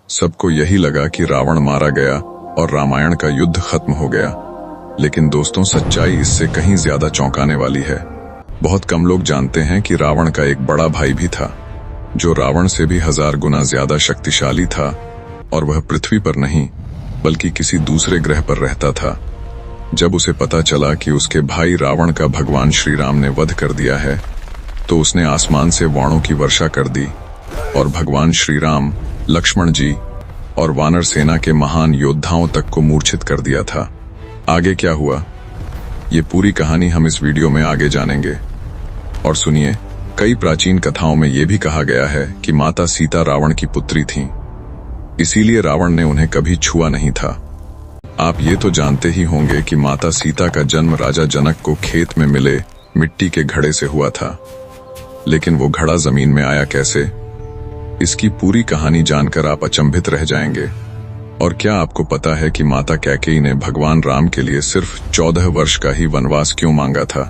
सबको यही लगा कि रावण मारा गया और रामायण का युद्ध खत्म हो गया। लेकिन दोस्तों, सच्चाई इससे कहीं ज्यादा चौंकाने वाली है। बहुत कम लोग जानते हैं कि रावण का एक बड़ा भाई भी था, जो रावण से भी 1000 गुना ज्यादा शक्तिशाली था, और वह पृथ्वी पर नहीं बल्कि किसी दूसरे ग्रह पर रहता था। जब उसे पता चला कि उसके भाई रावण का भगवान श्री राम ने वध कर दिया है, तो उसने आसमान से बाणों की वर्षा कर दी और भगवान श्री राम, लक्ष्मण जी और वानर सेना के महान योद्धाओं तक को मूर्छित कर दिया था। आगे क्या हुआ, ये पूरी कहानी हम इस वीडियो में आगे जानेंगे। और सुनिए, कई प्राचीन कथाओं में यह भी कहा गया है कि माता सीता रावण की पुत्री थीं, इसीलिए रावण ने उन्हें कभी छुआ नहीं था। आप ये तो जानते ही होंगे कि माता सीता का जन्म राजा जनक को खेत में मिले मिट्टी के घड़े से हुआ था, लेकिन वो घड़ा जमीन में आया कैसे? इसकी पूरी कहानी जानकर आप अचंभित रह जाएंगे। और क्या आपको पता है कि माता कैकेयी ने भगवान राम के लिए सिर्फ 14 वर्ष का ही वनवास क्यों मांगा था?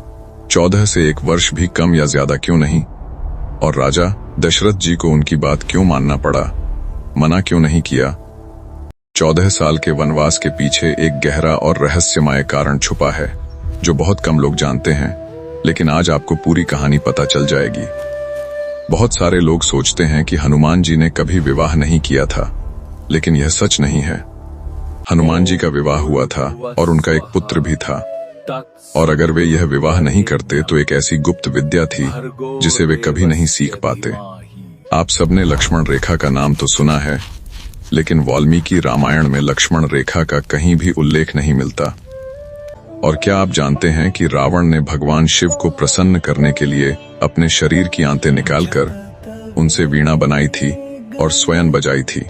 14 से 1 वर्ष भी कम या ज्यादा क्यों नहीं? और राजा दशरथ जी को उनकी बात क्यों मानना पड़ा? मना क्यों नहीं किया? 14 साल के वनवास के पीछे एक गहरा और रहस्यमय कारण छुपा है, जो बहुत कम लोग जानते हैं, लेकिन आज आपको पूरी कहानी पता चल जाएगी। बहुत सारे लोग सोचते हैं कि हनुमान जी ने कभी विवाह नहीं किया था, लेकिन यह सच नहीं है। हनुमान जी का विवाह हुआ था और उनका एक पुत्र भी था, और अगर वे यह विवाह नहीं करते तो एक ऐसी गुप्त विद्या थी जिसे वे कभी नहीं सीख पाते। आप सबने लक्ष्मण रेखा का नाम तो सुना है, लेकिन वाल्मीकि रामायण में लक्ष्मण रेखा का कहीं भी उल्लेख नहीं मिलता। और क्या आप जानते हैं कि रावण ने भगवान शिव को प्रसन्न करने के लिए अपने शरीर की आंतें निकालकर उनसे वीणा बनाई थी और स्वयं बजाई थी।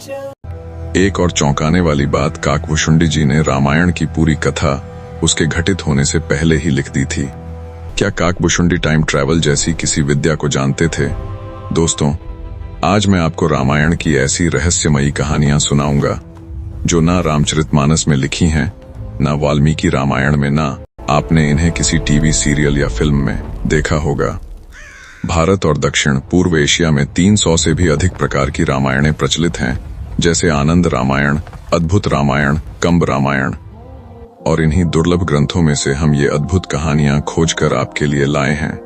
एक और चौंकाने वाली बात, काकभूषुंडी जी ने रामायण की पूरी कथा उसके घटित होने से पहले ही लिख दी थी। क्या काकभूषुंडी टाइम ट्रैवल जैसी किसी विद्या को जानते थे? दोस्तों, आज मैं आपको रामायण की ऐसी रहस्यमयी कहानियां सुनाऊंगा जो ना रामचरितमानस में लिखी हैं, ना वाल्मीकि रामायण में, ना आपने इन्हें किसी टीवी सीरियल या फिल्म में देखा होगा। भारत और दक्षिण पूर्व एशिया में 300 से भी अधिक प्रकार की रामायणें प्रचलित हैं, जैसे आनंद रामायण, अद्भुत रामायण, कंब रामायण। और इन्हीं दुर्लभ ग्रंथों में से हम ये अद्भुत कहानियां खोजकर आपके लिए लाए हैं।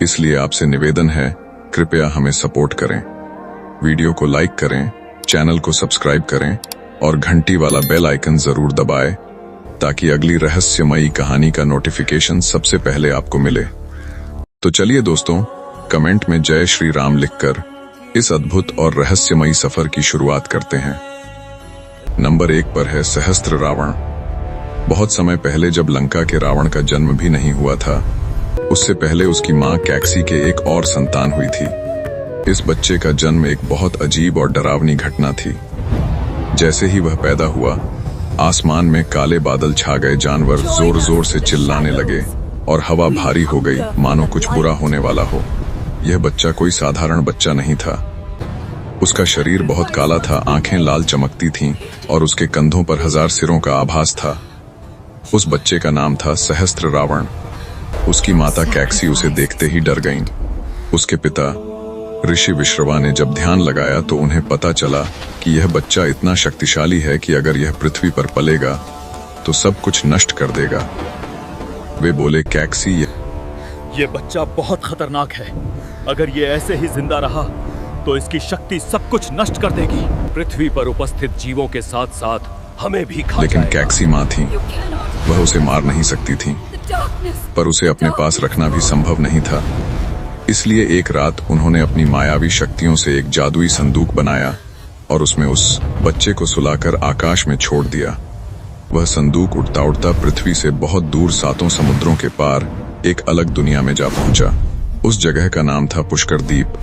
इसलिए आपसे निवेदन है, कृपया हमें सपोर्ट करें, वीडियो को लाइक करें, चैनल को सब्सक्राइब करें और घंटी वाला बेल आइकन जरूर दबाएं, ताकि अगली रहस्यमयी कहानी का नोटिफिकेशन सबसे पहले आपको मिले। तो चलिए दोस्तों, कमेंट में जय श्री राम लिखकर इस अद्भुत और रहस्यमयी सफर की शुरुआत करते हैं। नंबर 1 पर है सहस्त्र रावण। बहुत समय पहले, जब लंका के रावण का जन्म भी नहीं हुआ था, उससे पहले उसकी मां कैकसी के एक और संतान हुई थी। इस बच्चे का जन्म एक बहुत अजीब और डरावनी घटना थी। जैसे ही वह पैदा हुआ, आसमान में काले बादल छा गए, जानवर जोर जोर से चिल्लाने लगे और हवा भारी हो गई, मानो कुछ बुरा होने वाला हो। यह बच्चा कोई साधारण बच्चा नहीं था। उसका शरीर बहुत काला था, आंखें लाल चमकती थीं और उसके कंधों पर 1000 सिरों का आभास था। उस बच्चे का नाम था सहस्त्र रावण। उसकी माता कैकसी उसे देखते ही डर गईं। उसके पिता ऋषि विश्रवा ने जब ध्यान लगाया तो उन्हें पता चला कि यह बच्चा इतना शक्तिशाली है कि अगर यह पृथ्वी पर पलेगा तो सब कुछ नष्ट कर देगा। वे बोले, कैकसी, ये बच्चा बहुत खतरनाक है। अगर ये ऐसे ही जिंदा रहा तो इसकी शक्ति सब कुछ नष्ट कर देगी। पृथ्वी पर उपस्थित जीवों के साथ साथ हमें भी खा लेकिन जाएगा। कैकसी माँ थी, वह उसे मार नहीं सकती थी, पर उसे अपने पास रखना भी संभव नहीं था। इसलिए एक रात उन्होंने अपनी मायावी शक्तियों से एक जादुई संदूक बनाया और उसमें उस बच्चे को सुलाकर आकाश में छोड़ दिया। वह संदूक उड़ता उड़ता पृथ्वी से बहुत दूर 7 समुद्रों के पार एक अलग दुनिया में जा पहुंचा। उस जगह का नाम था पुष्कर द्वीप।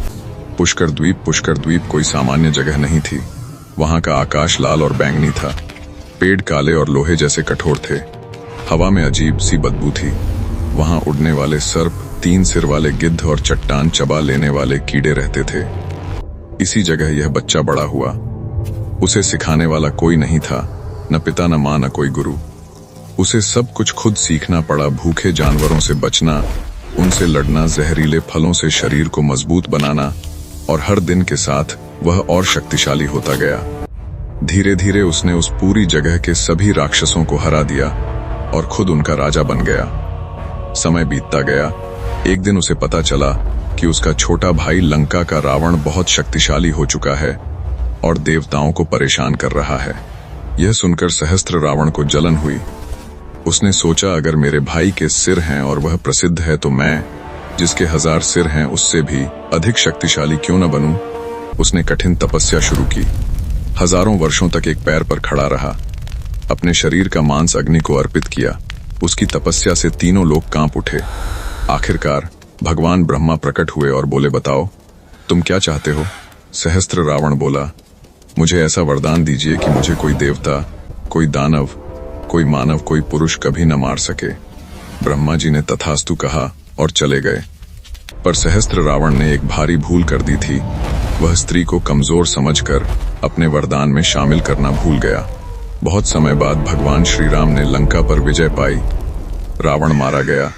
पुष्कर द्वीप कोई सामान्य जगह नहीं थी। वहां का आकाश लाल और बैंगनी था, पेड़ काले और लोहे जैसे कठोर थे, हवा में अजीब सी बदबू थी। वहां उड़ने वाले सर्प, 3 सिर वाले गिद्ध और चट्टान चबा लेने वाले कीड़े रहते थे। इसी जगह यह बच्चा बड़ा हुआ। उसे सिखाने वाला कोई नहीं था, न पिता, न मां, न कोई गुरु। उसे सब कुछ खुद सीखना पड़ा। भूखे जानवरों से बचना, उनसे लड़ना, जहरीले फलों से शरीर को मजबूत बनाना, और हर दिन के साथ वह और शक्तिशाली होता गया। धीरे धीरे उसने उस पूरी जगह के सभी राक्षसों को हरा दिया और खुद उनका राजा बन गया। समय बीतता गया। एक दिन उसे पता चला कि उसका छोटा भाई लंका का रावण बहुत शक्तिशाली हो चुका है और देवताओं को परेशान कर रहा है। यह सुनकर सहस्त्र रावण को जलन हुई। उसने सोचा, अगर मेरे भाई के सिर हैं और वह प्रसिद्ध है तो मैं, जिसके 1000 सिर हैं, उससे भी अधिक शक्तिशाली क्यों न बनूं? उसने कठिन तपस्या शुरू की। हजारों वर्षों तक एक पैर पर खड़ा रहा। अपने शरीर का मांस अग्नि को अर्पित किया। उसकी तपस्या से तीनों लोग कांप उठे। आखिरकार भगवान ब्रह्मा प्रकट हुए और बोले, बताओ तुम क्या चाहते हो? सहस्त्र रावण बोला, मुझे ऐसा वरदान दीजिए कि मुझे कोई देवता, कोई दानव, कोई मानव, कोई पुरुष कभी न मार सके। ब्रह्मा जी ने तथास्तु कहा और चले गए। पर सहस्त्र रावण ने एक भारी भूल कर दी थी। वह स्त्री को कमजोर समझकर अपने वरदान में शामिल करना भूल गया। बहुत समय बाद भगवान श्री राम ने लंका पर विजय पाई। रावण मारा गया।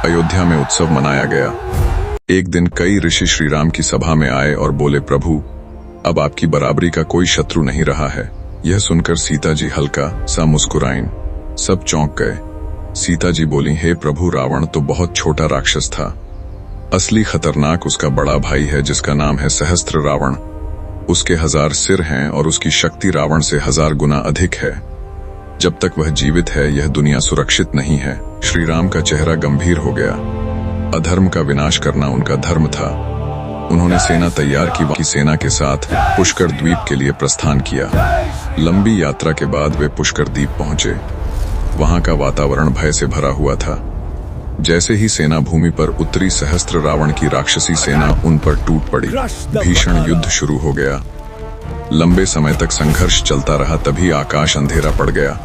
अयोध्या में उत्सव मनाया गया। एक दिन कई ऋषि श्री राम की सभा में आए और बोले, प्रभु अब आपकी बराबरी का कोई शत्रु नहीं रहा है। यह सुनकर सीता जी हल्का सा मुस्कुराईं। सब चौंक गए। सीता जी बोली, हे प्रभु, रावण तो बहुत छोटा राक्षस था। असली खतरनाक उसका बड़ा भाई है जिसका नाम है सहस्त्र रावण। उसके 1000 सिर हैं और उसकी शक्ति रावण से 1000 गुना अधिक है। जब तक वह जीवित है यह दुनिया सुरक्षित नहीं है। श्री राम का चेहरा गंभीर हो गया। अधर्म का विनाश करना उनका धर्म था। उन्होंने सेना तैयार की सेना के साथ पुष्कर द्वीप के लिए प्रस्थान किया। लंबी यात्रा के बाद वे पुष्कर द्वीप पहुंचे। वहां का वातावरण भय से भरा हुआ था। जैसे ही सेना भूमि पर उतरी, सहस्त्र रावण की राक्षसी सेना उन पर टूट पड़ी। भीषण युद्ध शुरू हो गया। लंबे समय तक संघर्ष चलता रहा। तभी आकाश अंधेरा पड़ गया।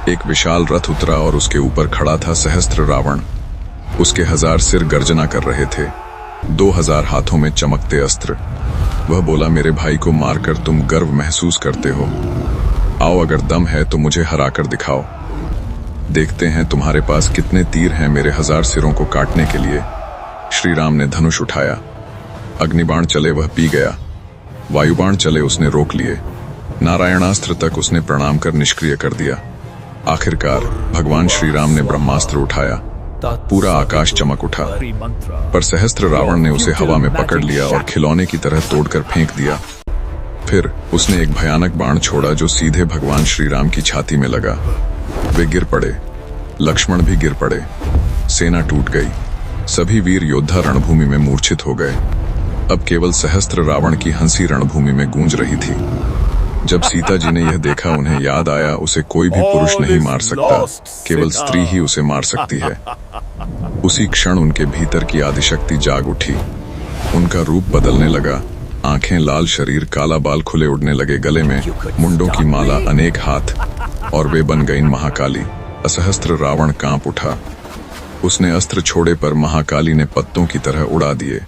एक विशाल रथ उतरा और उसके ऊपर खड़ा था सहस्त्र रावण। उसके 1000 सिर गर्जना कर रहे थे। 2000 हाथों में चमकते अस्त्र। वह बोला, मेरे भाई को मारकर तुम गर्व महसूस करते हो। आओ, अगर दम है तो मुझे हराकर दिखाओ। देखते हैं तुम्हारे पास कितने तीर हैं मेरे 1000 सिरों को काटने के लिए। श्री राम ने धनुष उठाया। अग्निबाण चले, वह पी गया। वायुबाण चले, उसने रोक लिए। नारायणास्त्र तक उसने प्रणाम कर निष्क्रिय कर दिया। आखिरकार भगवान श्री राम ने ब्रह्मास्त्र उठाया। पूरा आकाश चमक उठा। पर सहस्त्र रावण ने उसे हवा में पकड़ लिया और खिलौने की तरह तोड़कर फेंक दिया। फिर उसने एक भयानक बाण छोड़ा जो सीधे भगवान श्री राम की छाती में लगा। वे गिर पड़े। लक्ष्मण भी गिर पड़े। सेना टूट गई। सभी वीर योद्धा रणभूमि में मूर्छित हो गए। अब केवल सहस्त्र रावण की हंसी रणभूमि में गूंज रही थी। जब सीता जी ने यह देखा, उन्हें याद आया, उसे कोई भी पुरुष नहीं मार सकता, केवल स्त्री ही उसे मार सकती है। उसी क्षण उनके भीतर की आदिशक्ति जाग उठी। उनका रूप बदलने लगा। आंखें लाल, शरीर काला, बाल खुले उड़ने लगे, गले में मुंडों की माला, अनेक हाथ, और वे बन गईं महाकाली। असहस्त्र रावण कांप उठा। उसने अस्त्र छोड़े पर महाकाली ने पत्तों की तरह उड़ा दिए।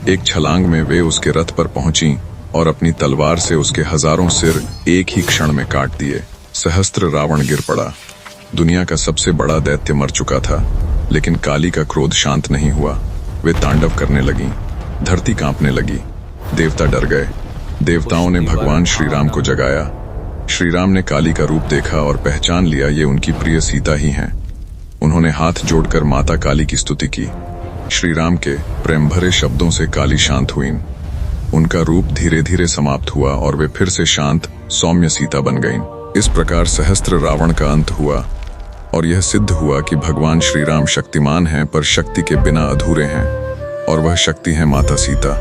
एक छलांग में वे उसके रथ पर पहुंची और अपनी तलवार से उसके 1000 सिर एक ही क्षण में काट दिए। सहस्त्र रावण गिर पड़ा। दुनिया का सबसे बड़ा दैत्य मर चुका था, लेकिन काली का क्रोध शांत नहीं हुआ। वे तांडव करने लगीं। धरती कांपने लगी। देवता डर गए। देवताओं ने भगवान श्री राम को जगाया। श्री राम ने काली का रूप देखा और पहचान लिया, ये उनकी प्रिय सीता ही हैं। उन्होंने हाथ जोड़कर माता काली की स्तुति की। श्री राम के प्रेम भरे शब्दों से काली शांत हुईं। उनका रूप धीरे धीरे समाप्त हुआ और वे फिर से शांत, सौम्य सीता बन गईं। इस प्रकार सहस्त्र रावण का अंत हुआ और यह सिद्ध हुआ कि भगवान श्री राम शक्तिमान हैं, पर शक्ति के बिना अधूरे हैं, और वह शक्ति है माता सीता।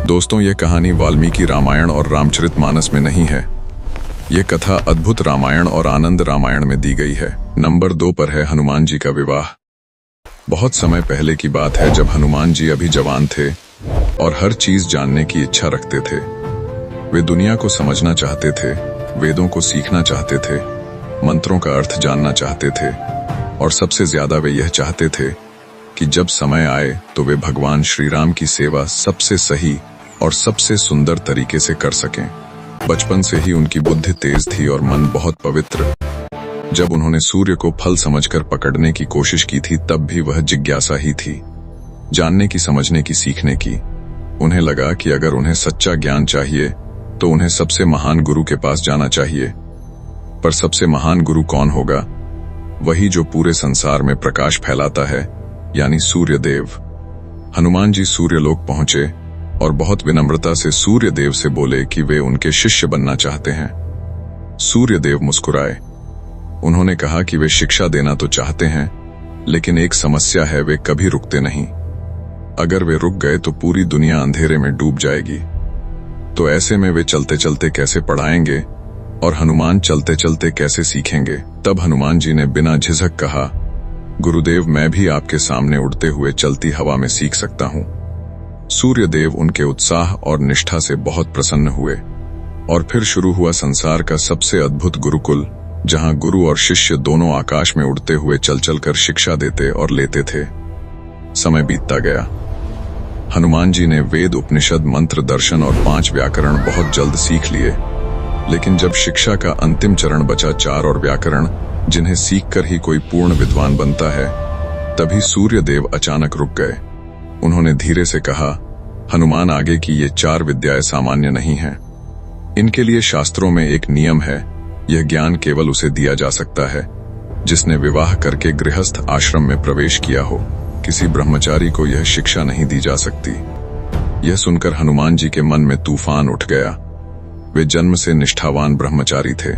दोस्तों, यह कहानी वाल्मीकि रामायण और रामचरितमानस में नहीं है। यह कथा अद्भुत रामायण और आनंद रामायण में दी गई है। नंबर 2 पर है हनुमान जी का विवाह। बहुत समय पहले की बात है, जब हनुमान जी अभी जवान थे और हर चीज जानने की इच्छा रखते थे। वे दुनिया को समझना चाहते थे, वेदों को सीखना चाहते थे, मंत्रों का अर्थ जानना चाहते थे, और सबसे ज्यादा वे यह चाहते थे कि जब समय आए तो वे भगवान श्री राम की सेवा सबसे सही और सबसे सुंदर तरीके से कर सकें। बचपन से ही उनकी बुद्धि तेज थी और मन बहुत पवित्र। जब उन्होंने सूर्य को फल समझकर पकड़ने की कोशिश की थी, तब भी वह जिज्ञासा ही थी, जानने की, समझने की, सीखने की। उन्हें लगा कि अगर उन्हें सच्चा ज्ञान चाहिए तो उन्हें सबसे महान गुरु के पास जाना चाहिए। पर सबसे महान गुरु कौन होगा? वही जो पूरे संसार में प्रकाश फैलाता है, यानी सूर्य देव। हनुमान जी सूर्यलोक पहुंचे और बहुत विनम्रता से सूर्य देव से बोले कि वे उनके शिष्य बनना चाहते हैं। सूर्य देव मुस्कुराए। उन्होंने कहा कि वे शिक्षा देना तो चाहते हैं, लेकिन एक समस्या है, वे कभी रुकते नहीं। अगर वे रुक गए तो पूरी दुनिया अंधेरे में डूब जाएगी। तो ऐसे में वे चलते चलते कैसे पढ़ाएंगे और हनुमान चलते चलते कैसे सीखेंगे? तब हनुमान जी ने बिना झिझक कहा, गुरुदेव, मैं भी आपके सामने उड़ते हुए चलती हवा में सीख सकता हूं। सूर्यदेव उनके उत्साह और निष्ठा से बहुत प्रसन्न हुए और फिर शुरू हुआ संसार का सबसे अद्भुत गुरुकुल, जहां गुरु और शिष्य दोनों आकाश में उड़ते हुए चल चल कर शिक्षा देते और लेते थे। समय बीतता गया। हनुमान जी ने वेद, उपनिषद, मंत्र, दर्शन और 5 व्याकरण बहुत जल्द सीख लिए। लेकिन जब शिक्षा का अंतिम चरण बचा 4 और व्याकरण, जिन्हें सीखकर ही कोई पूर्ण विद्वान बनता है, तभी सूर्यदेव अचानक रुक गए। उन्होंने धीरे से कहा, हनुमान, आगे की ये 4 विद्याएं सामान्य नहीं हैं। इनके लिए शास्त्रों में एक नियम है। यह ज्ञान केवल उसे दिया जा सकता है जिसने विवाह करके गृहस्थ आश्रम में प्रवेश किया हो। किसी ब्रह्मचारी को यह शिक्षा नहीं दी जा सकती। यह सुनकर हनुमान जी के मन में तूफान उठ गया। वे जन्म से निष्ठावान ब्रह्मचारी थे।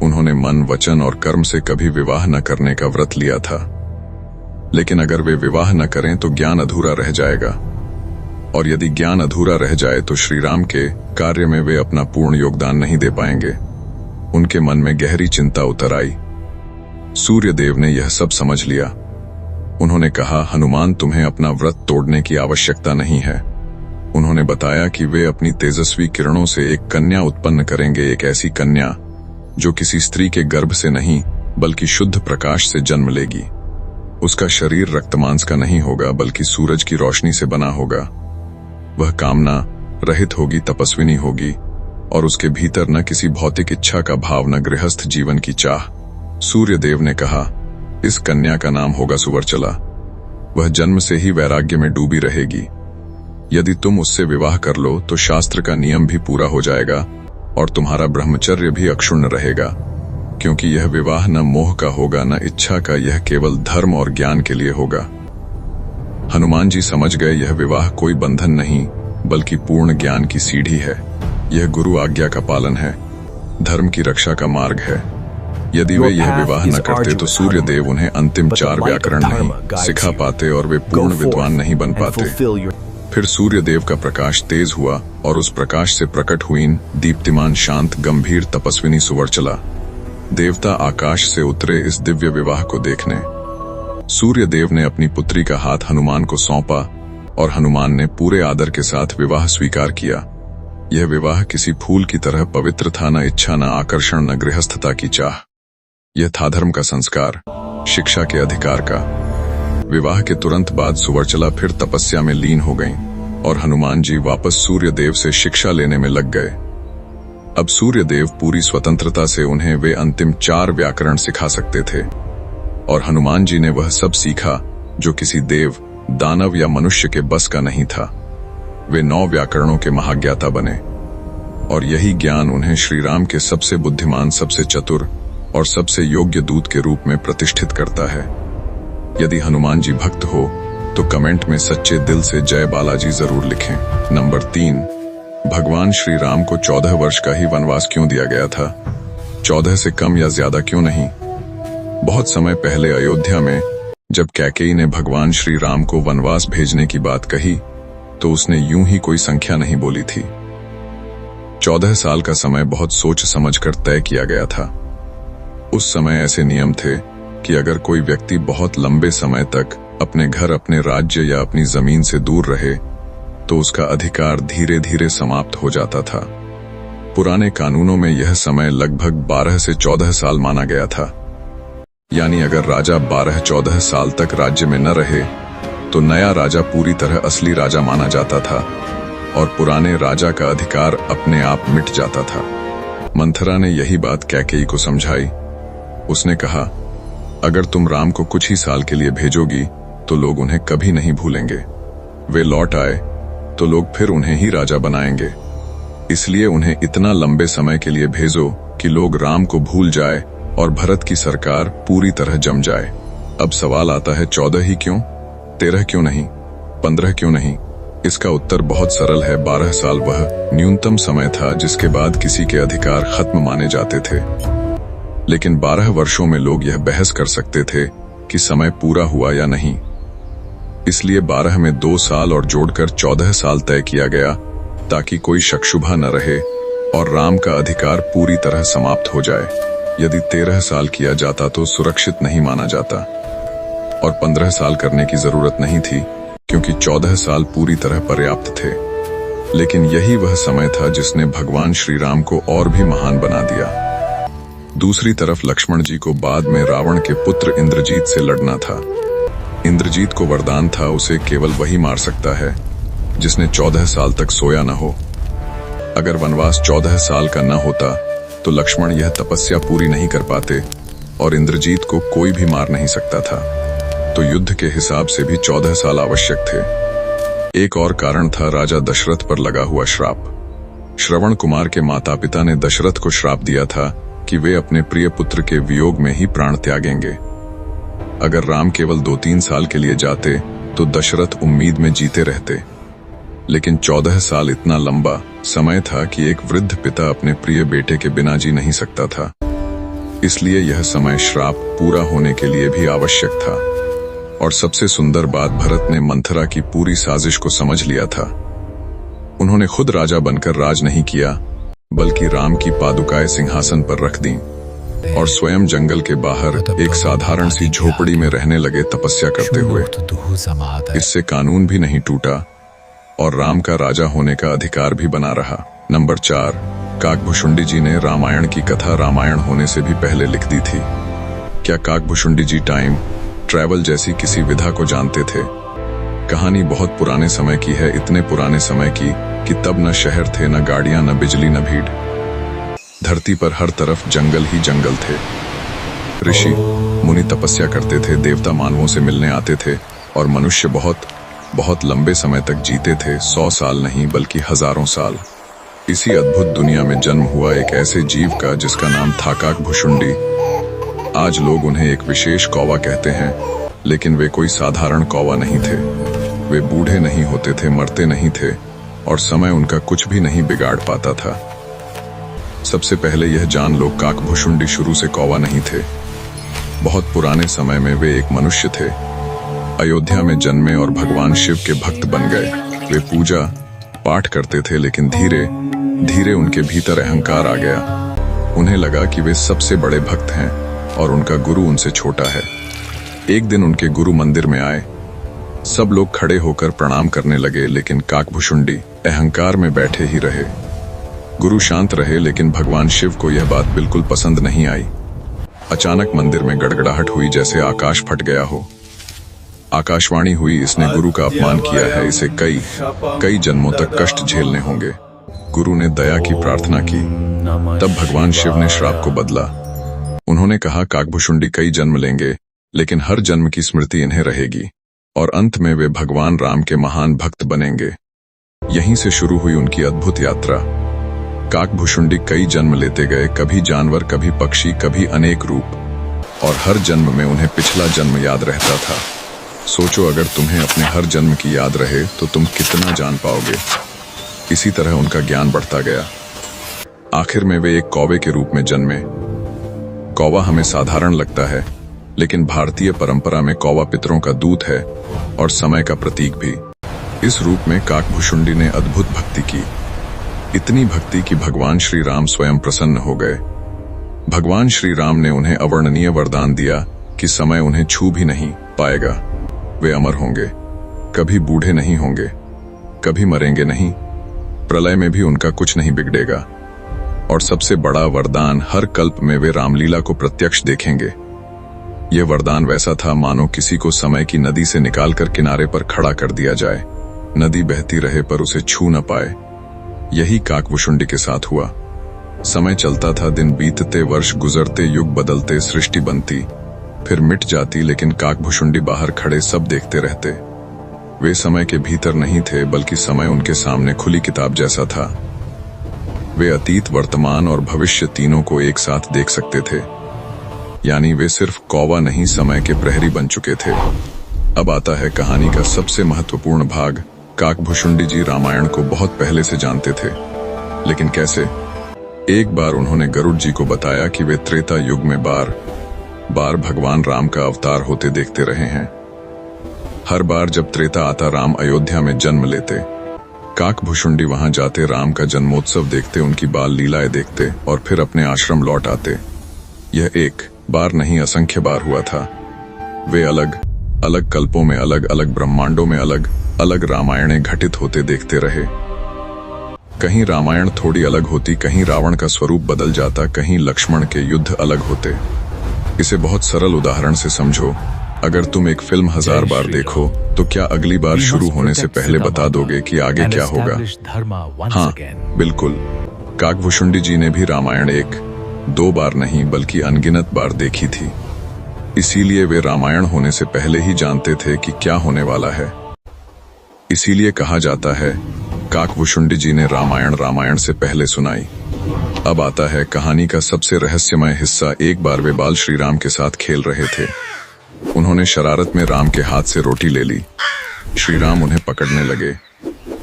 उन्होंने मन, वचन और कर्म से कभी विवाह न करने का व्रत लिया था। लेकिन अगर वे विवाह न करें तो ज्ञान अधूरा रह जाएगा, और यदि ज्ञान अधूरा रह जाए तो श्री राम के कार्य में वे अपना पूर्ण योगदान नहीं दे पाएंगे। उनके मन में गहरी चिंता उतर आई। सूर्यदेव ने यह सब समझ लिया। उन्होंने कहा, हनुमान, तुम्हें अपना व्रत तोड़ने की आवश्यकता नहीं है। उन्होंने बताया कि वे अपनी तेजस्वी किरणों से एक कन्या उत्पन्न करेंगे, एक ऐसी कन्या जो किसी स्त्री के गर्भ से नहीं बल्कि शुद्ध प्रकाश से जन्म लेगी। उसका शरीर रक्तमांस का नहीं होगा बल्कि सूरज की रोशनी से बना होगा। वह कामना रहित होगी, तपस्विनी होगी, और उसके भीतर न किसी भौतिक इच्छा का भाव, न गृहस्थ जीवन की चाह। सूर्यदेव ने कहा, इस कन्या का नाम होगा सुवर्चला। वह जन्म से ही वैराग्य में डूबी रहेगी। यदि तुम उससे विवाह कर लो तो शास्त्र का नियम भी पूरा हो जाएगा और तुम्हारा ब्रह्मचर्य भी अक्षुण्ण रहेगा, क्योंकि यह विवाह न मोह का होगा न इच्छा का, यह केवल धर्म और ज्ञान के लिए होगा। हनुमान जी समझ गए, यह विवाह कोई बंधन नहीं बल्कि पूर्ण ज्ञान की सीढ़ी है। यह गुरु आज्ञा का पालन है, धर्म की रक्षा का मार्ग है। यदि वे यह विवाह न करते तो सूर्यदेव उन्हें अंतिम 4 व्याकरण नहीं सिखा पाते और वे पूर्ण विद्वान नहीं बन पाते। फिर सूर्यदेव का प्रकाश तेज हुआ और उस प्रकाश से प्रकट हुई दीप्तिमान, शांत, गंभीर, तपस्विनी सुवर्चला। देवता आकाश से उतरे इस दिव्य विवाह को देखने। सूर्यदेव ने अपनी पुत्री का हाथ हनुमान को सौंपा और हनुमान ने पूरे आदर के साथ विवाह स्वीकार किया। यह विवाह किसी फूल की तरह पवित्र था, न इच्छा, न आकर्षण, न गृहस्थता की चाह। यह था धर्म का संस्कार, शिक्षा के अधिकार का। विवाह के तुरंत बाद सुवर्चला फिर तपस्या में लीन हो गईं और हनुमान जी वापस सूर्यदेव से शिक्षा लेने में लग गए। अब सूर्यदेव पूरी स्वतंत्रता से उन्हें वे अंतिम 4 व्याकरण सिखा सकते थे, और हनुमान जी ने वह सब सीखा जो किसी देव, दानव या मनुष्य के बस का नहीं था। वे 9 व्याकरणों के महाज्ञाता बने, और यही ज्ञान उन्हें श्री राम के सबसे बुद्धिमान, सबसे चतुर और सबसे योग्य दूत के रूप में प्रतिष्ठित करता है। यदि हनुमान जी भक्त हो तो कमेंट में सच्चे दिल से जय बालाजी जरूर लिखें। नंबर 3, भगवान श्री राम को 14 वर्ष का ही वनवास क्यों दिया गया था? 14 से कम या ज्यादा क्यों नहीं? बहुत समय पहले अयोध्या में जब कैकेयी ने भगवान श्री राम को वनवास भेजने की बात कही तो उसने यूं ही कोई संख्या नहीं बोली थी। 14 साल का समय बहुत सोच समझ कर तय किया गया था। उस समय ऐसे नियम थे कि अगर कोई व्यक्ति बहुत लंबे समय तक अपने घर, अपने राज्य या अपनी जमीन से दूर रहे तो उसका अधिकार धीरे धीरे समाप्त हो जाता था। पुराने कानूनों में यह समय लगभग 12 से 14 साल माना गया था। यानी अगर राजा 12-14 साल तक राज्य में न रहे तो नया राजा पूरी तरह असली राजा माना जाता था और पुराने राजा का अधिकार अपने आप मिट जाता था। मंथरा ने यही बात कैकेयी को समझाई। उसने कहा, अगर तुम राम को कुछ ही साल के लिए भेजोगी तो लोग उन्हें कभी नहीं भूलेंगे। वे लौट आए तो लोग फिर उन्हें ही राजा बनाएंगे। इसलिए उन्हें इतना लंबे समय के लिए भेजो कि लोग राम को भूल जाए और भरत की सरकार पूरी तरह जम जाए। अब सवाल आता है 14 ही क्यों, 13 क्यों नहीं, 15 क्यों नहीं? इसका उत्तर बहुत सरल है। 12 साल वह न्यूनतम समय था जिसके बाद किसी के अधिकार खत्म माने जाते थे। लेकिन 12 वर्षों में लोग यह बहस कर सकते थे कि समय पूरा हुआ या नहीं। इसलिए 12 में 2 साल और जोड़कर 14 साल तय किया गया ताकि कोई शक-शुबा न रहे और राम का अधिकार पूरी तरह समाप्त हो जाए। यदि 13 साल किया जाता तो सुरक्षित नहीं माना जाता और 15 साल करने की जरूरत नहीं थी क्योंकि 14 साल पूरी तरह पर्याप्त थे। लेकिन यही वह समय था जिसने भगवान श्री राम को और भी महान बना दिया। दूसरी तरफ लक्ष्मण जी को बाद में रावण के पुत्र इंद्रजीत से लड़ना था। इंद्रजीत को वरदान था उसे केवल वही मार सकता है जिसने 14 साल तक सोया न हो। अगर वनवास 14 साल का न होता तो लक्ष्मण यह तपस्या पूरी नहीं कर पाते और इंद्रजीत को कोई भी मार नहीं सकता था। तो युद्ध के हिसाब से भी 14 साल आवश्यक थे। एक और कारण था राजा दशरथ पर लगा हुआ श्राप। श्रवण कुमार के माता पिता ने दशरथ को श्राप दिया था कि वे अपने प्रिय पुत्र के वियोग में ही प्राण त्यागेंगे। अगर राम केवल 2-3 साल के लिए जाते तो दशरथ उम्मीद में जीते रहते। लेकिन 14 साल इतना लंबा समय था कि एक वृद्ध पिता अपने प्रिय बेटे के बिना जी नहीं सकता था। इसलिए यह समय श्राप पूरा होने के लिए भी आवश्यक था। और सबसे सुंदर बात, भरत ने मंथरा की पूरी साजिश को समझ लिया था। उन्होंने खुद राजा बनकर राज नहीं किया बल्कि राम की पादुकाएं सिंहासन पर रख दी और स्वयं जंगल के बाहर एक साधारण सी झोपड़ी में रहने लगे तपस्या करते हुए। इससे कानून भी नहीं टूटा और राम का राजा होने का अधिकार भी बना रहा। नंबर 4, काकभुशुंडी जी ने रामायण की कथा रामायण होने से भी पहले लिख दी थी। क्या काकभुशुंडी जी टाइम ट्रैवल जैसी किसी विधा को जानते थे? कहानी बहुत पुराने समय की है, इतने पुराने समय की कि तब न शहर थे, न गाड़ियां, न बिजली, न भीड़। धरती पर हर तरफ जंगल ही जंगल थे। ऋषि मुनि तपस्या करते थे, देवता मानवों से मिलने आते थे और मनुष्य बहुत बहुत लंबे समय तक जीते थे। 100 साल नहीं बल्कि हजारों साल। इसी अद्भुत दुनिया में जन्म हुआ एक ऐसे जीव का जिसका नाम था काकभुशुंडी। आज लोग उन्हें एक विशेष कौवा कहते हैं, लेकिन वे कोई साधारण कौवा नहीं थे। वे बूढ़े नहीं होते थे, मरते नहीं थे और समय उनका कुछ भी नहीं बिगाड़ पाता था। सबसे पहले यह जान लो, काकभुशुंडी शुरू से कौवा नहीं थे। बहुत पुराने समय में वे एक मनुष्य थे। अयोध्या में जन्मे और भगवान शिव के भक्त बन गए। वे पूजा पाठ करते थे, लेकिन धीरे धीरे उनके भीतर अहंकार आ गया। उन्हें लगा कि वे सबसे बड़े भक्त हैं और उनका गुरु उनसे छोटा है। एक दिन उनके गुरु मंदिर में आए। सब लोग खड़े होकर प्रणाम करने लगे, लेकिन काकभुशुंडी अहंकार में बैठे ही रहे। गुरु शांत रहे, लेकिन भगवान शिव को यह बात बिल्कुल पसंद नहीं आई। अचानक मंदिर में गड़गड़ाहट हुई, जैसे आकाश फट गया हो। आकाशवाणी हुई, इसने गुरु का अपमान किया है, इसे कई जन्मों तक कष्ट झेलने होंगे। गुरु ने दया की प्रार्थना की। तब भगवान शिव ने श्राप को बदला। उन्होंने कहा, काकभुशुंडी कई जन्म लेंगे, लेकिन हर जन्म की स्मृति इन्हें रहेगी और अंत में वे भगवान राम के महान भक्त बनेंगे। यहीं से शुरू हुई उनकी अद्भुत यात्रा। काकभुशुंडी कई जन्म लेते गए, कभी जानवर, कभी पक्षी, कभी अनेक रूप, और हर जन्म में उन्हें पिछला जन्म याद रहता था। सोचो, अगर तुम्हें अपने हर जन्म की याद रहे तो तुम कितना जान पाओगे। इसी तरह उनका ज्ञान बढ़ता गया। आखिर में वे एक कौवे के रूप में जन्मे। कौवा हमें साधारण लगता है, लेकिन भारतीय परंपरा में कौवा पितरों का दूत है और समय का प्रतीक भी। इस रूप में काकभुशुंडी ने अद्भुत भक्ति की। इतनी भक्ति कि भगवान श्री राम स्वयं प्रसन्न हो गए। भगवान श्री राम ने उन्हें अवर्णनीय वरदान दिया कि समय उन्हें छू भी नहीं पाएगा। वे अमर होंगे, कभी बूढ़े नहीं होंगे, कभी मरेंगे नहीं, प्रलय में भी उनका कुछ नहीं बिगड़ेगा। और सबसे बड़ा वरदान, हर कल्प में वे रामलीला को प्रत्यक्ष देखेंगे। यह वरदान वैसा था मानो किसी को समय की नदी से निकालकर किनारे पर खड़ा कर दिया जाए। नदी बहती रहे पर उसे छू न पाए। यही काकभुशुंडी के साथ हुआ। समय चलता था, दिन बीतते, वर्ष गुजरते, युग बदलते, सृष्टि बनती, फिर मिट जाती, लेकिन काकभुशुंडी बाहर खड़े सब देखते रहते। वे समय के भीतर नहीं थे, बल्कि समय उनके सामने खुली किताब जैसा था। वे अतीत, वर्तमान और भविष्य तीनों को एक साथ देख सकते थे। यानी वे सिर्फ कौवा नहीं, समय के प्रहरी बन चुके थे। अब आता है कहानी का सबसे महत्वपूर्ण भाग। काकभुशुंडी जी रामायण को बहुत पहले से जानते थे, लेकिन कैसे? एक बार उन्होंने गरुड़ जी को बताया कि वे त्रेता युग में बार बार भगवान राम का अवतार होते देखते रहे हैं। हर बार जब त्रेता आता, राम अयोध्या में जन्म लेते। काकभुशुंडी वहां जाते, राम का जन्मोत्सव देखते, उनकी बाल लीलाएं देखते और फिर अपने आश्रम लौट आते। यह एक बार नहीं, असंख्य बार हुआ था। वे अलग अलग कल्पों में, अलग अलग ब्रह्मांडों में अलग अलग रामायणें घटित होते देखते रहे। कहीं रामायण थोड़ी अलग होती, कहीं रावण का स्वरूप बदल जाता, कहीं लक्ष्मण के युद्ध अलग होते। इसे बहुत सरल उदाहरण से समझो। अगर तुम एक फिल्म 1000 बार देखो तो क्या अगली बार शुरू होने से पहले बता दोगे कि आगे क्या होगा? हाँ, बिल्कुल। काकभुशुंडी जी ने भी रामायण 1-2 बार नहीं बल्कि अनगिनत बार देखी थी। इसीलिए वे रामायण होने से पहले ही जानते थे कि क्या होने वाला है। इसीलिए कहा जाता है काकभुशुंडी जी ने रामायण से पहले सुनाई। अब आता है कहानी का सबसे रहस्यमय हिस्सा। एक बार वे बाल श्री राम के साथ खेल रहे थे। उन्होंने शरारत में राम के हाथ से रोटी ले ली। श्री राम उन्हें पकड़ने लगे।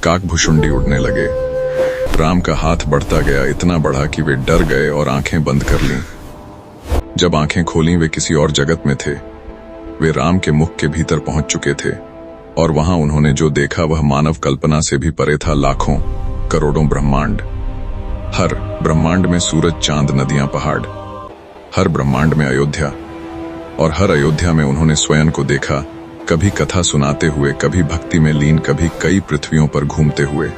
काकभुशुंडी उड़ने लगे। राम का हाथ बढ़ता गया, इतना बढ़ा कि वे डर गए और आंखें बंद कर लीं। जब आंखें खोलीं, वे किसी और जगत में थे। वे राम के मुख के भीतर पहुंच चुके थे और वहां उन्होंने जो देखा वह मानव कल्पना से भी परे था। लाखों करोड़ों ब्रह्मांड, हर ब्रह्मांड में सूरज, चांद, नदियां, पहाड़, हर ब्रह्मांड में अयोध्या, और हर अयोध्या में उन्होंने स्वयं को देखा, कभी कथा सुनाते हुए, कभी भक्ति में लीन, कभी कई पृथ्वियों पर घूमते हुए।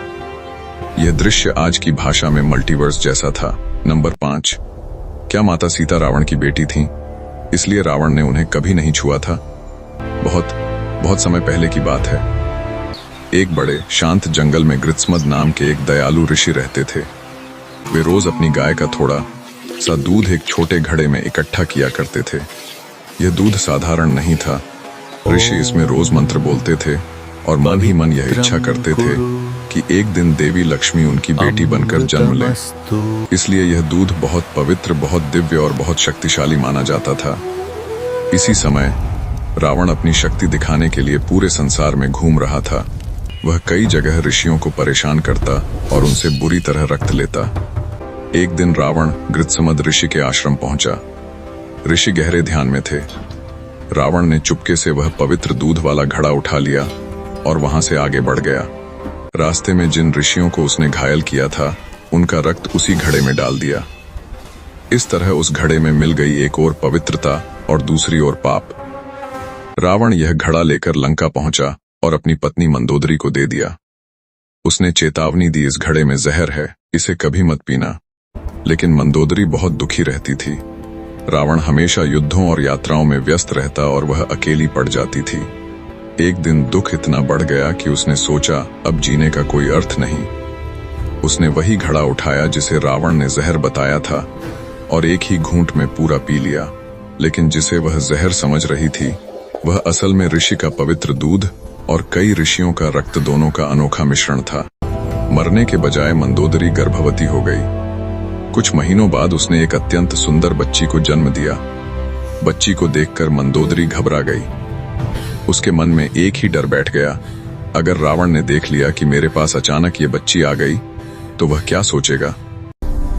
यह दृश्य आज की भाषा में मल्टीवर्स जैसा था। नंबर 5, क्या माता सीता रावण की बेटी थीं? इसलिए रावण ने उन्हें कभी नहीं छुआ था? बहुत समय पहले की बात है। एक बड़े शांत जंगल में गृत्समद नाम के एक दयालु ऋषि रहते थे। वे रोज अपनी गाय का थोड़ा सा दूध एक छोटे घड़े में इकट्ठा किया करते थे। यह दूध साधारण नहीं था। ऋषि इसमें रोज मंत्र बोलते थे और मन ही मन यह इच्छा करते थे कि एक दिन देवी लक्ष्मी उनकी बेटी बनकर जन्म ले। इसलिए यह दूध बहुत पवित्र, बहुत दिव्य और बहुत शक्तिशाली माना जाता था। इसी समय रावण अपनी शक्ति दिखाने के लिए पूरे संसार में घूम रहा था। वह कई जगह ऋषियों को परेशान करता और उनसे बुरी तरह रक्त लेता। एक दिन रावण गृत्समद ऋषि के आश्रम पहुंचा। ऋषि गहरे ध्यान में थे। रावण ने चुपके से वह पवित्र दूध वाला घड़ा उठा लिया और वहां से आगे बढ़ गया। रास्ते में जिन ऋषियों को उसने घायल किया था, उनका रक्त उसी घड़े में डाल दिया। इस तरह उस घड़े में मिल गई एक ओर पवित्रता और दूसरी ओर पाप। रावण यह घड़ा लेकर लंका पहुंचा और अपनी पत्नी मंदोदरी को दे दिया। उसने चेतावनी दी, इस घड़े में जहर है, इसे कभी मत पीना। लेकिन मंदोदरी बहुत दुखी रहती थी। रावण हमेशा युद्धों और यात्राओं में व्यस्त रहता और वह अकेली पड़ जाती थी। एक दिन दुख इतना बढ़ गया कि उसने सोचा अब जीने का कोई अर्थ नहीं। उसने वही घड़ा उठाया जिसे रावण ने जहर बताया था और एक ही घूंट में पूरा पी लिया। लेकिन जिसे वह जहर समझ रही थी, वह असल में ऋषि का पवित्र दूध और कई ऋषियों का रक्त, दोनों का अनोखा मिश्रण था। मरने के बजाय मंदोदरी गर्भवती हो गई। कुछ महीनों बाद उसने एक अत्यंत सुंदर बच्ची को जन्म दिया। बच्ची को देखकर मंदोदरी घबरा गई। उसके मन में एक ही डर बैठ गया, अगर रावण ने देख लिया कि मेरे पास अचानक ये बच्ची आ गई तो वह क्या सोचेगा।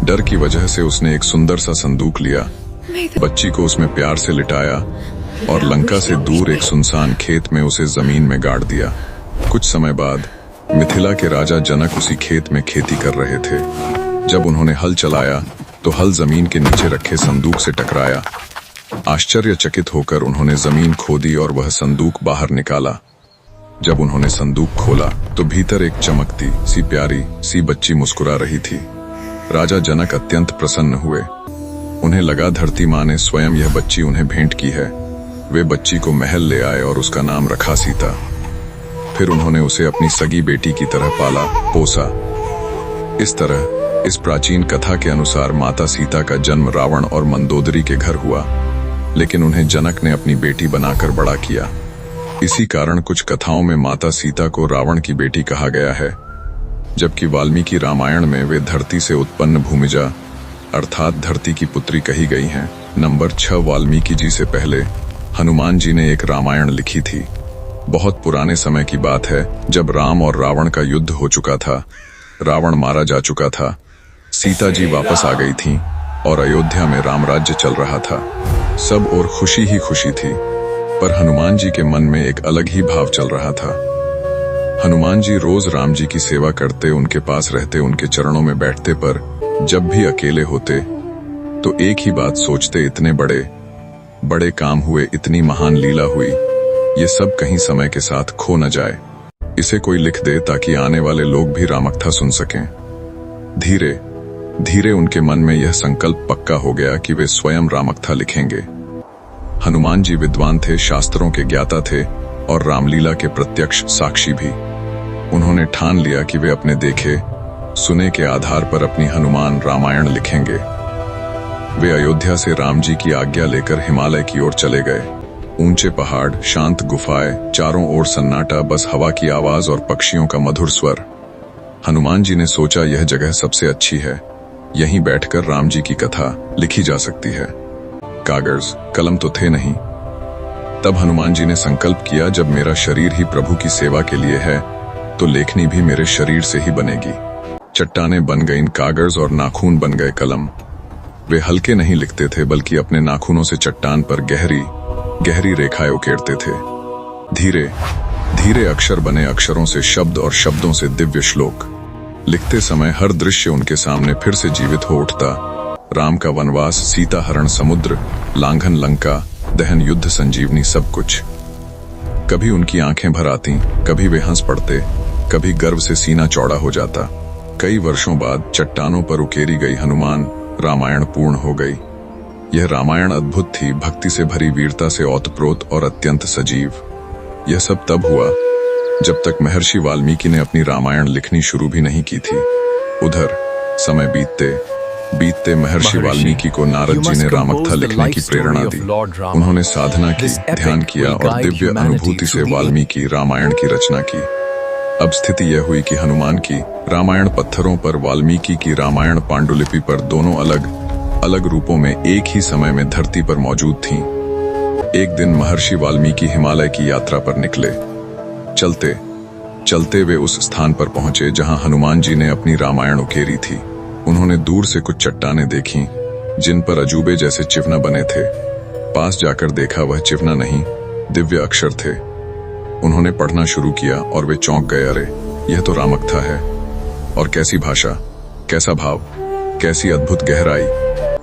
डर की वजह से उसने एक सुंदर सा संदूक लिया, बच्ची को उसमें प्यार से लिटाया और लंका से दूर एक सुनसान खेत में उसे जमीन में गाड़ दिया। कुछ समय बाद मिथिला के राजा जनक उसी खेत में खेती कर रहे थे। जब उन्होंने हल चलाया तो हल जमीन के नीचे रखे संदूक से टकराया। आश्चर्यचकित होकर उन्होंने जमीन खोदी और वह संदूक बाहर निकाला। जब उन्होंने संदूक खोला तो भीतर एक चमकती सी प्यारी सी बच्ची मुस्कुरा रही थी। राजा जनक अत्यंत प्रसन्न हुए। उन्हें लगा धरती माँ ने स्वयं यह बच्ची उन्हें भेंट की है। वे बच्ची को महल ले आए और उसका नाम रखा सीता। फिर उन्होंने उसे अपनी सगी बेटी की तरह पाला पोसा। इस तरह इस प्राचीन कथा के अनुसार माता सीता का जन्म रावण और मंदोदरी के घर हुआ, लेकिन उन्हें जनक ने अपनी बेटी बनाकर बड़ा किया। इसी कारण कुछ कथाओं में माता सीता को रावण की बेटी कहा गया है। जबकि वाल्मीकि रामायण में वे धरती से उत्पन्न भूमिजा अर्थात धरती की पुत्री कही गई हैं। नंबर 6, वाल्मीकि जी से पहले हनुमान जी ने एक रामायण लिखी थी। बहुत पुराने समय की बात है, जब राम और रावण का युद्ध हो चुका था, रावण मारा जा चुका था, सीता जी वापस आ गई थीं और अयोध्या में राम राज्य चल रहा था। सब और खुशी ही खुशी थी, पर हनुमान जी के मन में एक अलग ही भाव चल रहा था। हनुमान जी रोज राम जी की सेवा करते, उनके पास रहते, उनके चरणों में बैठते, पर जब भी अकेले होते तो एक ही बात सोचते, इतने बड़े बड़े काम हुए, इतनी महान लीला हुई, ये सब कहीं समय के साथ खो न जाए। इसे कोई लिख दे ताकि आने वाले लोग भी रामकथा सुन सकें। धीरे धीरे उनके मन में यह संकल्प पक्का हो गया कि वे स्वयं रामकथा लिखेंगे। हनुमान जी विद्वान थे, शास्त्रों के ज्ञाता थे और रामलीला के प्रत्यक्ष साक्षी भी। उन्होंने ठान लिया कि वे अपने देखे सुने के आधार पर अपनी हनुमान रामायण लिखेंगे। वे अयोध्या से राम जी की आज्ञा लेकर हिमालय की ओर चले गए। ऊंचे पहाड़, शांत गुफाएं, चारों ओर सन्नाटा, बस हवा की आवाज और पक्षियों का मधुर स्वर। हनुमान जी ने सोचा यह जगह सबसे अच्छी है, यहीं बैठकर राम जी की कथा लिखी जा सकती है। कागज कलम तो थे नहीं। तब हनुमान जी ने संकल्प किया, जब मेरा शरीर ही प्रभु की सेवा के लिए है तो लेखनी भी मेरे शरीर से ही बनेगी। चट्टानें बन गईं कागज और नाखून बन गए कलम। वे हल्के नहीं लिखते थे, बल्कि अपने नाखूनों से चट्टान पर गहरी गहरी रेखाएं उकेरते थे। धीरे धीरे अक्षर बने, अक्षरों से शब्द और शब्दों से दिव्य श्लोक। लिखते समय हर दृश्य उनके सामने फिर से जीवित हो उठता। राम का वनवास, सीता हरण, समुद्र लांघन, लंका दहन, युद्ध, संजीवनी, सब कुछ। कभी उनकी आंखें भर आती, कभी वे हंस पड़ते, कभी गर्व से सीना चौड़ा हो जाता। कई वर्षों बाद चट्टानों पर उकेरी गई हनुमान रामायण पूर्ण हो गई। यह रामायण अद्भुत थी, भक्ति से भरी, वीरता से ओतप्रोत और अत्यंत सजीव। यह सब तब हुआ जब तक महर्षि वाल्मीकि ने अपनी रामायण लिखनी शुरू भी नहीं की थी। उधर समय बीतते बीतते महर्षि वाल्मीकि को नारद जी ने रामकथा लिखने की प्रेरणा दी। उन्होंने साधना की, ध्यान किया और दिव्य अनुभूति से वाल्मीकि रामायण की रचना की। अब स्थिति यह हुई कि हनुमान की रामायण पत्थरों पर, वाल्मीकि की रामायण पांडुलिपि पर, दोनों अलग अलग रूपों में एक ही समय में धरती पर मौजूद थीं। एक दिन महर्षि वाल्मीकि हिमालय की यात्रा पर निकले। चलते चलते वे उस स्थान पर पहुंचे जहां हनुमान जी ने अपनी रामायण उकेरी थी। उन्होंने दूर से कुछ चट्टानें देखीं जिन पर अजूबे जैसे चिह्न बने थे। पास जाकर देखा, वह चिह्न नहीं, दिव्य अक्षर थे। उन्होंने पढ़ना शुरू किया और वे चौंक गए। अरे, यह तो रामकथा है। और कैसी भाषा, कैसा भाव, कैसी अद्भुत गहराई।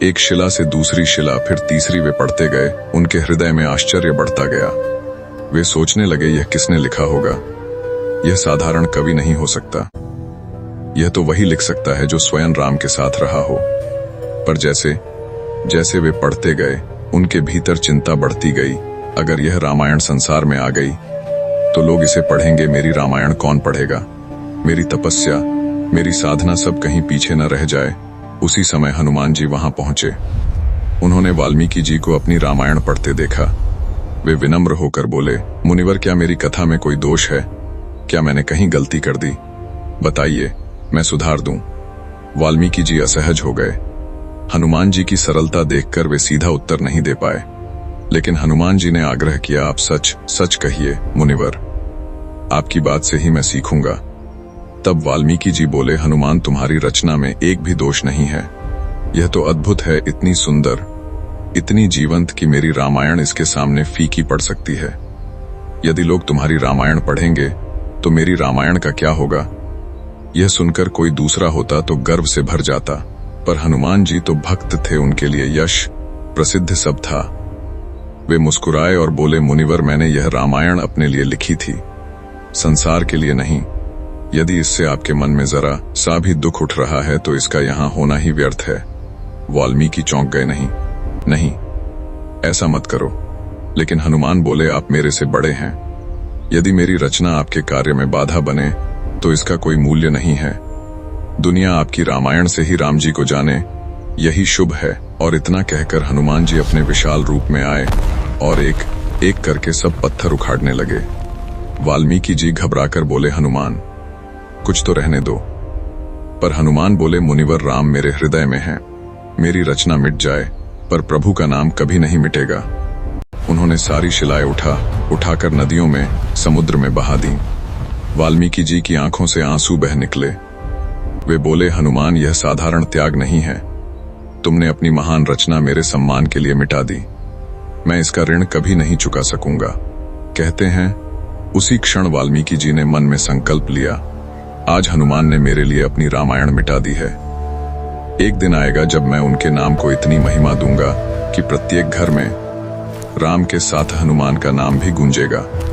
एक शिला से दूसरी शिला, फिर तीसरी वे पढ़ते गए। उनके हृदय में आश्चर्य बढ़ता गया। वे सोचने लगे, यह किसने लिखा होगा? यह साधारण कवि नहीं हो सकता। यह तो वही लिख सकता है जो स्वयं राम के साथ रहा हो। पर जैसे जैसे वे पढ़ते गए, उनके भीतर चिंता बढ़ती गई। अगर यह रामायण संसार में आ गई तो लोग इसे पढ़ेंगे, मेरी रामायण कौन पढ़ेगा? मेरी तपस्या, मेरी साधना सब कहीं पीछे न रह जाए। उसी समय हनुमान जी वहां पहुंचे। उन्होंने वाल्मीकि जी को अपनी रामायण पढ़ते देखा। वे विनम्र होकर बोले, मुनिवर, क्या मेरी कथा में कोई दोष है? क्या मैंने कहीं गलती कर दी? बताइए, मैं सुधार दूं। वाल्मीकि जी असहज हो गए। हनुमान जी की सरलता देखकर वे सीधा उत्तर नहीं दे पाए। लेकिन हनुमान जी ने आग्रह किया, आप सच सच कहिए मुनिवर, आपकी बात से ही मैं सीखूंगा। तब वाल्मीकि जी बोले, हनुमान, तुम्हारी रचना में एक भी दोष नहीं है। यह तो अद्भुत है, इतनी सुंदर, इतनी जीवंत कि मेरी रामायण इसके सामने फीकी पड़ सकती है। यदि लोग तुम्हारी रामायण पढ़ेंगे तो मेरी रामायण का क्या होगा? यह सुनकर कोई दूसरा होता तो गर्व से भर जाता, पर हनुमान जी तो भक्त थे, उनके लिए यश प्रसिद्ध सब था। वे मुस्कुराए और बोले, मुनिवर, मैंने यह रामायण अपने लिए लिखी थी, संसार के लिए नहीं। यदि इससे आपके मन में जरा सा भी दुख उठ रहा है तो इसका यहाँ होना ही व्यर्थ है। वाल्मीकि चौंक गए। नहीं नहीं, ऐसा मत करो। लेकिन हनुमान बोले, आप मेरे से बड़े हैं। यदि मेरी रचना आपके कार्य में बाधा बने तो इसका कोई मूल्य नहीं है। दुनिया आपकी रामायण से ही राम जी को जाने, यही शुभ है। और इतना कहकर हनुमान जी अपने विशाल रूप में आए और एक एक करके सब पत्थर उखाड़ने लगे। वाल्मीकि जी घबराकर बोले, हनुमान, कुछ तो रहने दो, पर हनुमान बोले, मुनिवर राम मेरे हृदय में है। मेरी रचना मिट जाए पर प्रभु का नाम कभी नहीं मिटेगा। उन्होंने सारी शिलाएं उठाकर नदियों में, समुद्र में बहा दी। वाल्मीकि जी की आंखों से आंसू बह निकले। वे बोले, हनुमान, यह साधारण त्याग नहीं है। तुमने अपनी महान रचना मेरे सम्मान के लिए मिटा दी। मैं इसका ऋण कभी नहीं चुका सकूंगा। कहते हैं उसी क्षण वाल्मीकि जी ने मन में संकल्प लिया, आज हनुमान ने मेरे लिए अपनी रामायण मिटा दी है। एक दिन आएगा जब मैं उनके नाम को इतनी महिमा दूंगा कि प्रत्येक घर में राम के साथ हनुमान का नाम भी गूंजेगा।